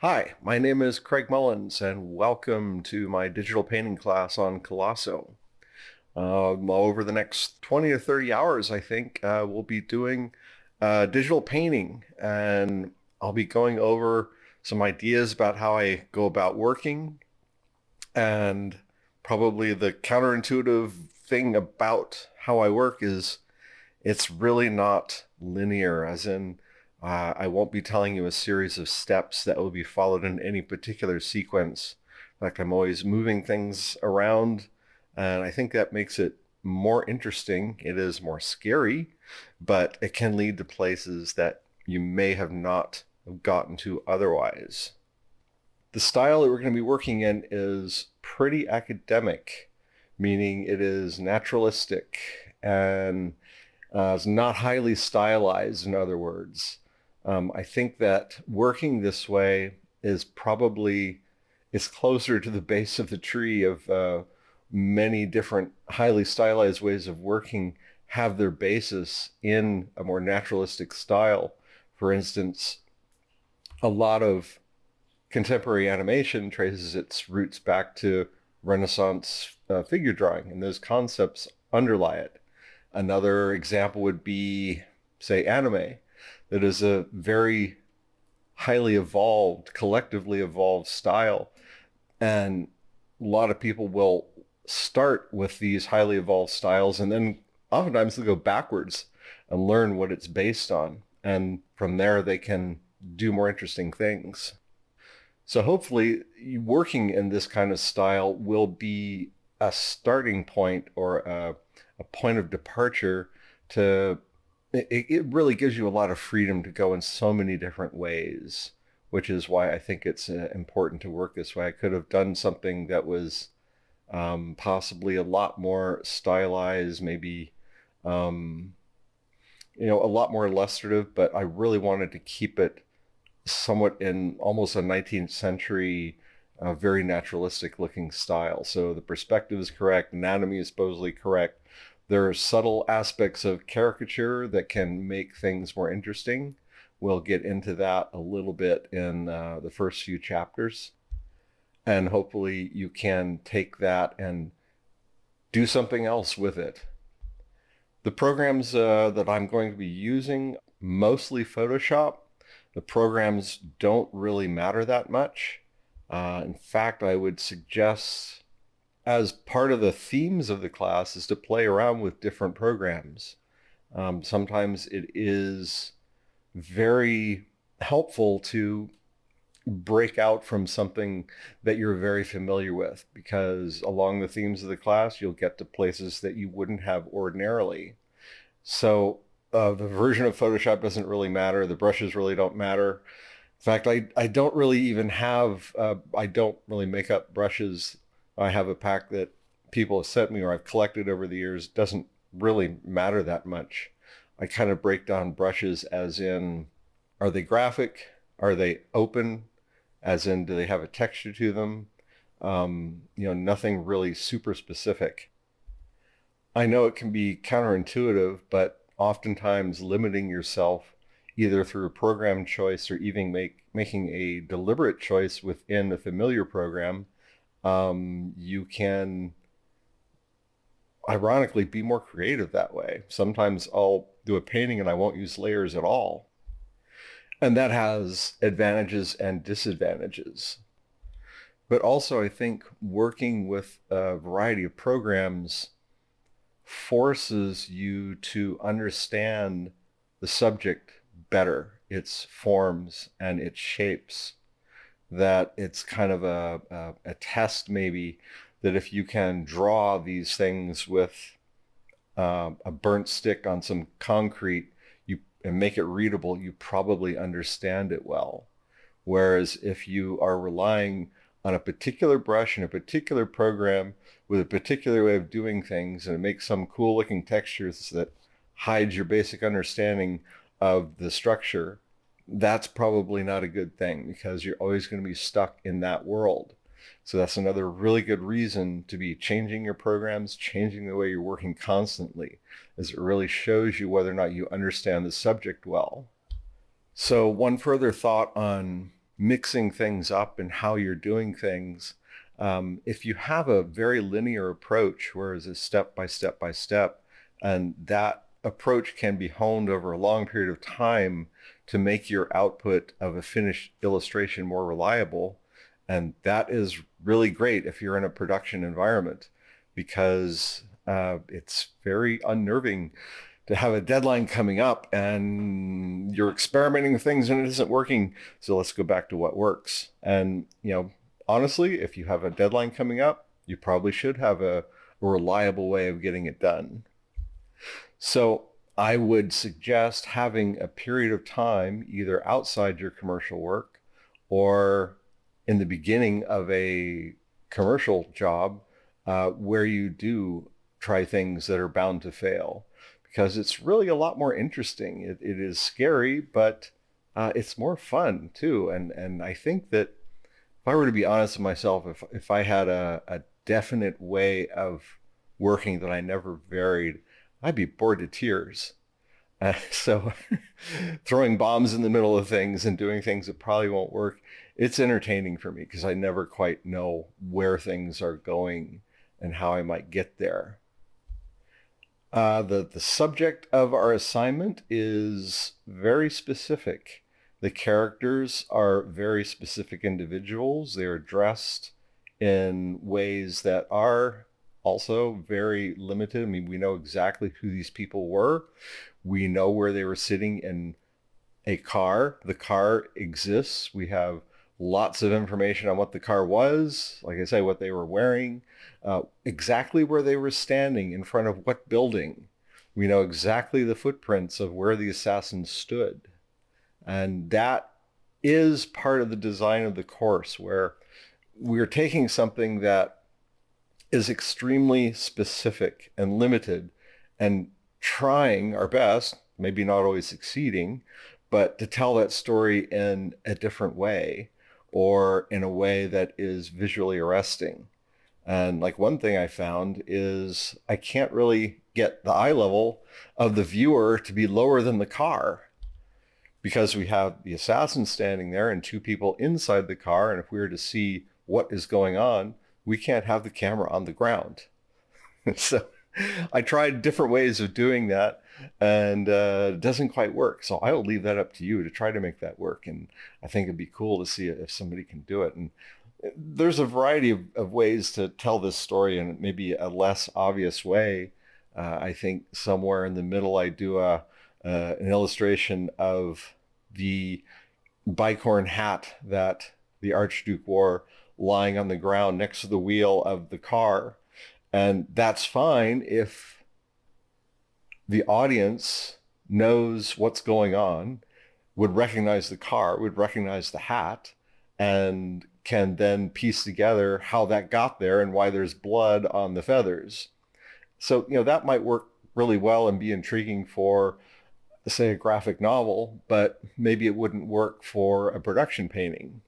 Hi, my name is Craig Mullins, and welcome to my digital painting class on Colosso. Over the next 20 to 30 hours, I think, we'll be doing digital painting, and I'll be going over some ideas about how I go about working, and probably the counterintuitive thing about how I work is it's really not linear, as in, I won't be telling you a series of steps that will be followed in any particular sequence. In fact, I'm always moving things around, and I think that makes it more interesting. It is more scary, but it can lead to places that you may have not gotten to otherwise. The style that we're going to be working in is pretty academic, meaning it is naturalistic and it's not highly stylized, in other words. I think that working this way is probably it's closer to the base of the tree of many different highly stylized ways of working have their basis in a more naturalistic style. For instance, a lot of contemporary animation traces its roots back to Renaissance figure drawing, and those concepts underlie it. Another example would be, say, anime, that is a very highly evolved, collectively evolved style. And a lot of people will start with these highly evolved styles and then oftentimes they'll go backwards and learn what it's based on. And from there, they can do more interesting things. So hopefully, working in this kind of style will be a starting point or a point of departure to it really gives you a lot of freedom to go in so many different ways, which is why I think it's important to work this way. I could have done something that was possibly a lot more stylized, maybe um, a lot more illustrative, but I really wanted to keep it somewhat in almost a 19th century, very naturalistic looking style. So the perspective is correct, anatomy is supposedly correct. There are subtle aspects of caricature that can make things more interesting. We'll get into that a little bit in the first few chapters. And hopefully you can take that and do something else with it. The programs that I'm going to be using, mostly Photoshop. The programs don't really matter that much. In fact, I would suggest as part of the themes of the class is to play around with different programs. Sometimes it is very helpful to break out from something that you're very familiar with, because along the themes of the class, you'll get to places that you wouldn't have ordinarily. So the version of Photoshop doesn't really matter. The brushes really don't matter. In fact, I don't really even have, I don't really make up brushes. I have a pack that people have sent me or I've collected over the years. It doesn't really matter that much. I kind of break down brushes as in, are they graphic? Are they open? As in, do they have a texture to them? Nothing really super specific. I know it can be counterintuitive, but oftentimes limiting yourself either through a program choice or even making a deliberate choice within a familiar program, you can ironically be more creative that way. Sometimes I'll do a painting and I won't use layers at all. And that has advantages and disadvantages. But also, I think working with a variety of programs forces you to understand the subject better, its forms and its shapes. That it's kind of a test, maybe, that if you can draw these things with a burnt stick on some concrete and make it readable, you probably understand it well. Whereas if you are relying on a particular brush and a particular program with a particular way of doing things, and it makes some cool looking textures that hides your basic understanding of the structure, that's probably not a good thing, because you're always going to be stuck in that world. So that's another really good reason to be changing your programs, changing the way you're working constantly, as it really shows you whether or not you understand the subject well. So one further thought on mixing things up and how you're doing things. If you have a very linear approach, whereas it's step by step by step, and that approach can be honed over a long period of time to make your output of a finished illustration more reliable. And that is really great if you're in a production environment, because it's very unnerving to have a deadline coming up and you're experimenting with things and it isn't working. So let's go back to what works. And, honestly, if you have a deadline coming up, you probably should have a reliable way of getting it done. So I would suggest having a period of time either outside your commercial work or in the beginning of a commercial job where you do try things that are bound to fail, because it's really a lot more interesting. It is scary, but it's more fun too. And I think that if I were to be honest with myself, if I had a definite way of working that I never varied, I'd be bored to tears. So throwing bombs in the middle of things and doing things that probably won't work, it's entertaining for me because I never quite know where things are going and how I might get there. The subject of our assignment is very specific. The characters are very specific individuals. They're dressed in ways that are also very limited. I mean, we know exactly who these people were. We know where they were sitting in a car. The car exists. We have lots of information on what the car was, like I say, what they were wearing, exactly where they were standing, in front of what building. We know exactly the footprints of where the assassins stood. And that is part of the design of the course, where we're taking something that is extremely specific and limited and trying our best, maybe not always succeeding, but to tell that story in a different way or in a way that is visually arresting. And like one thing I found is I can't really get the eye level of the viewer to be lower than the car, because we have the assassin standing there and two people inside the car. And if we were to see what is going on, we can't have the camera on the ground. So I tried different ways of doing that, and it doesn't quite work. So I will leave that up to you to try to make that work. And I think it'd be cool to see if somebody can do it. And there's a variety of ways to tell this story in maybe a less obvious way. I think somewhere in the middle, I do an illustration of the bicorn hat that the Archduke wore lying on the ground next to the wheel of the car. And that's fine if the audience knows what's going on, would recognize the car, would recognize the hat, and can then piece together how that got there and why there's blood on the feathers. So, that might work really well and be intriguing for, say, a graphic novel, but maybe it wouldn't work for a production painting.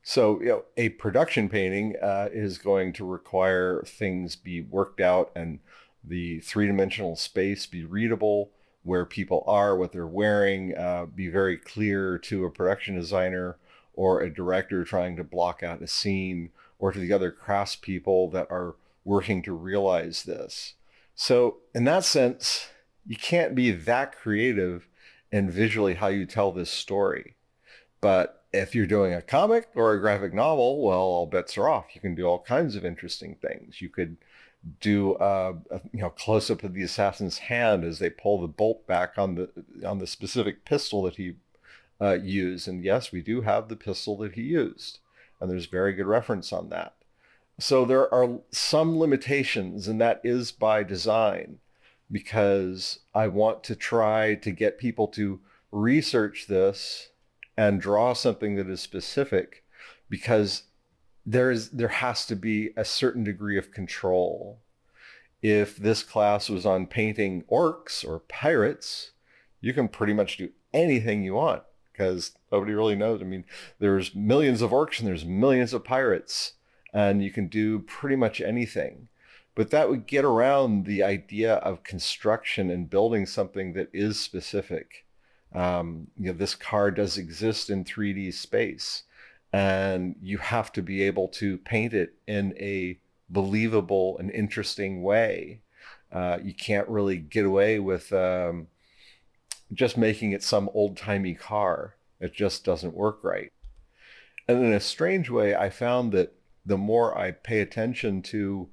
So, a production painting is going to require things be worked out and the three-dimensional space be readable, where people are, what they're wearing, be very clear to a production designer or a director trying to block out a scene, or to the other craftspeople that are working to realize this. So in that sense, you can't be that creative in visually how you tell this story. But if you're doing a comic or a graphic novel, well, all bets are off. You can do all kinds of interesting things. You could do a close up of the assassin's hand as they pull the bolt back on the specific pistol that he used. And yes, we do have the pistol that he used, and there's very good reference on that. So there are some limitations, and that is by design, because I want to try to get people to research this and draw something that is specific, because there has to be a certain degree of control. If this class was on painting orcs or pirates, you can pretty much do anything you want because nobody really knows. I mean, there's millions of orcs and there's millions of pirates, and you can do pretty much anything. But that would get around the idea of construction and building something that is specific. This car does exist in 3D space, and you have to be able to paint it in a believable and interesting way. You can't really get away with just making it some old-timey car. It just doesn't work right. And in a strange way, I found that the more I pay attention to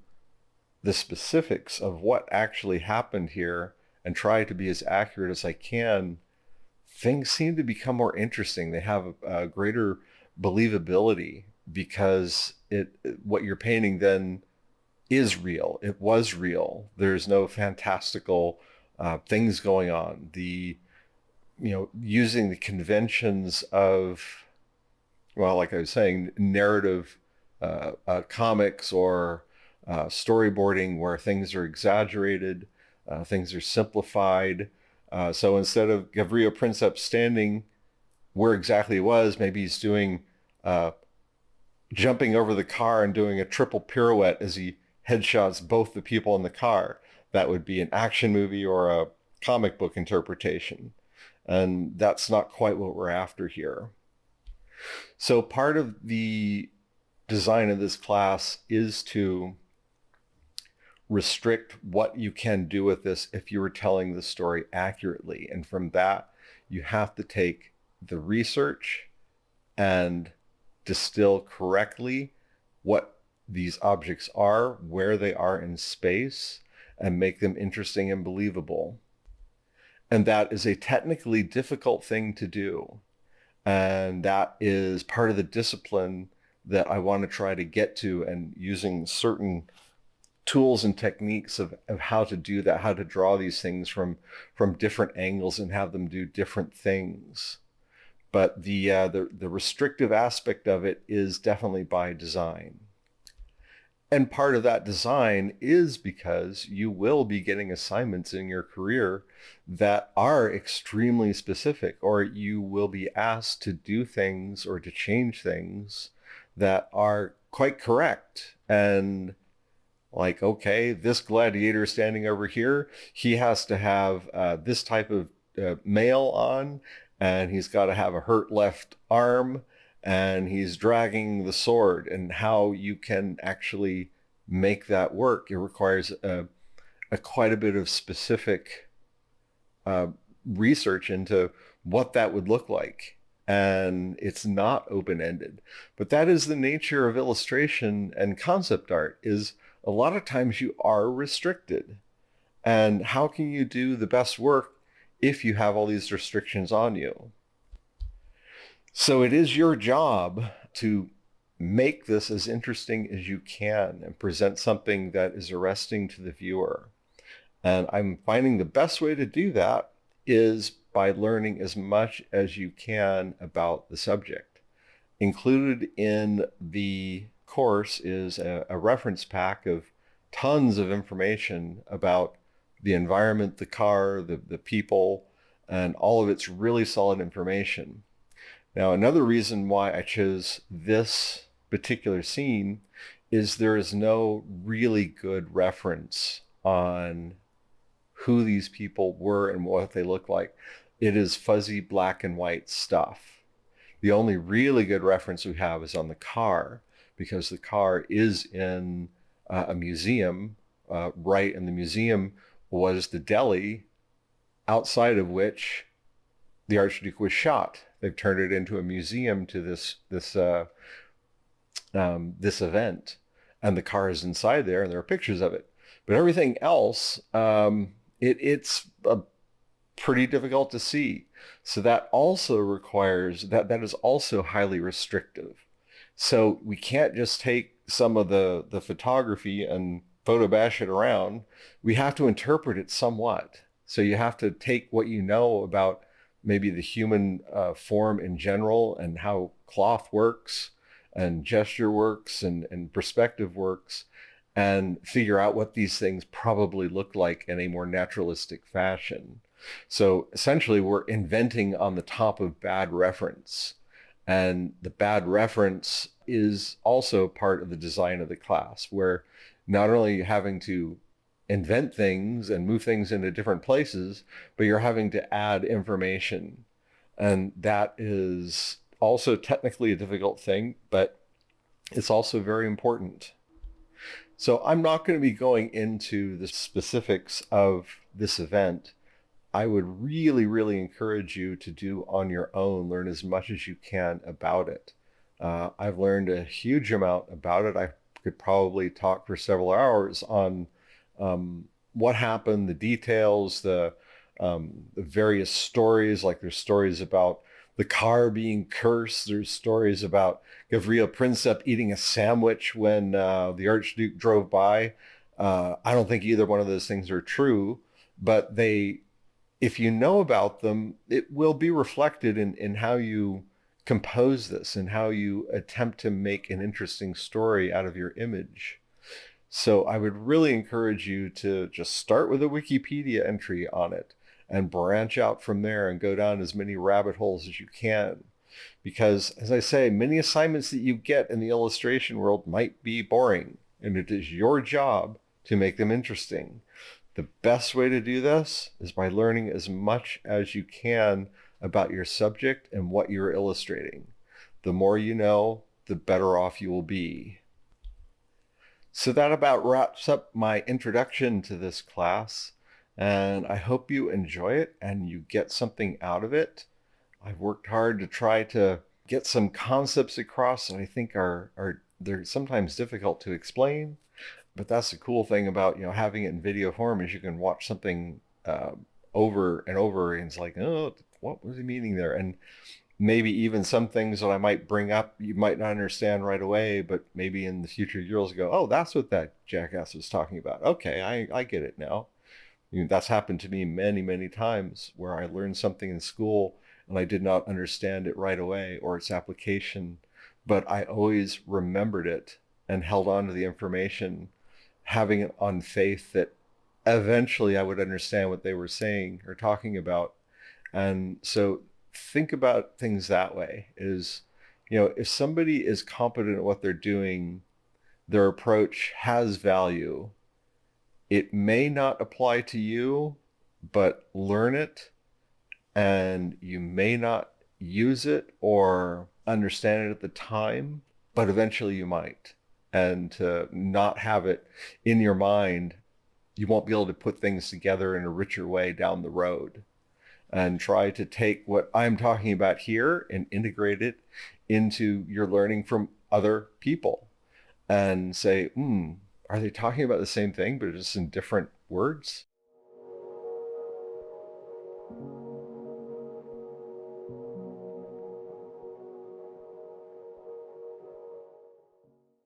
the specifics of what actually happened here and try to be as accurate as I can, things seem to become more interesting. They have a greater believability because what you're painting then is real. It was real. There's no fantastical things going on. Using the conventions of, well, like I was saying, narrative comics or storyboarding where things are exaggerated, things are simplified. So instead of Gavrilo Princip standing where exactly he was, maybe he's doing jumping over the car and doing a triple pirouette as he headshots both the people in the car. That would be an action movie or a comic book interpretation. And that's not quite what we're after here. So part of the design of this class is to restrict what you can do with this if you were telling the story accurately. And from that, you have to take the research and distill correctly what these objects are, where they are in space, and make them interesting and believable. And that is a technically difficult thing to do. And that is part of the discipline that I want to try to get to, and using certain tools and techniques of how to do that, how to draw these things from different angles and have them do different things. But the restrictive aspect of it is definitely by design. And part of that design is because you will be getting assignments in your career that are extremely specific, or you will be asked to do things or to change things that are quite correct. And like, okay, this gladiator standing over here, he has to have this type of mail on, and he's got to have a hurt left arm, and he's dragging the sword. And how you can actually make that work, it requires quite a bit of specific research into what that would look like. And it's not open-ended. But that is the nature of illustration and concept art, is a lot of times you are restricted. And how can you do the best work if you have all these restrictions on you? So it is your job to make this as interesting as you can and present something that is arresting to the viewer. And I'm finding the best way to do that is by learning as much as you can about the subject. Included in the course is a reference pack of tons of information about the environment, the car, the people, and all of it's really solid information. Now, another reason why I chose this particular scene is there is no really good reference on who these people were and what they look like. It is fuzzy black and white stuff. The only really good reference we have is on the car, because the car is in a museum, right? And the museum was the deli outside of which the Archduke was shot. They've turned it into a museum to this event, and the car is inside there, and there are pictures of it. But everything else, it's pretty difficult to see. So that also requires that is also highly restrictive. So we can't just take some of the photography and photo bash it around. We have to interpret it somewhat. So you have to take what you know about maybe the human form in general, and how cloth works and gesture works and perspective works, and figure out what these things probably look like in a more naturalistic fashion. So essentially, we're inventing on the top of bad reference. And the bad reference is also part of the design of the class, where not only are you having to invent things and move things into different places, but you're having to add information. And that is also technically a difficult thing, but it's also very important. So I'm not going to be going into the specifics of this event. I would really, really encourage you to do on your own, learn as much as you can about it. I've learned a huge amount about it. I could probably talk for several hours on what happened, the details, the various stories. Like there's stories about the car being cursed. There's stories about Gavril Princip eating a sandwich when the Archduke drove by. I don't think either one of those things are true, but if you know about them, it will be reflected in how you compose this and how you attempt to make an interesting story out of your image. So I would really encourage you to just start with a Wikipedia entry on it and branch out from there and go down as many rabbit holes as you can. Because, as I say, many assignments that you get in the illustration world might be boring, and it is your job to make them interesting. The best way to do this is by learning as much as you can about your subject and what you're illustrating. The more you know, the better off you will be. So that about wraps up my introduction to this class, and I hope you enjoy it and you get something out of it. I've worked hard to try to get some concepts across that I think are they're sometimes difficult to explain, but that's the cool thing about having it in video form is you can watch something over and over, and it's like, oh, what was he meaning there? And maybe even some things that I might bring up you might not understand right away, but maybe in the future you'll go, oh, that's what that jackass was talking about. Okay, I get it now. That's happened to me many, many times where I learned something in school and I did not understand it right away or its application, but I always remembered it and held on to the information, having it on faith that eventually I would understand what they were saying or talking about. And so think about things that way is, if somebody is competent at what they're doing, their approach has value. It may not apply to you, but learn it, and you may not use it or understand it at the time, but eventually you might. And to not have it in your mind, you won't be able to put things together in a richer way down the road. And try to take what I'm talking about here and integrate it into your learning from other people and say, are they talking about the same thing, but just in different words?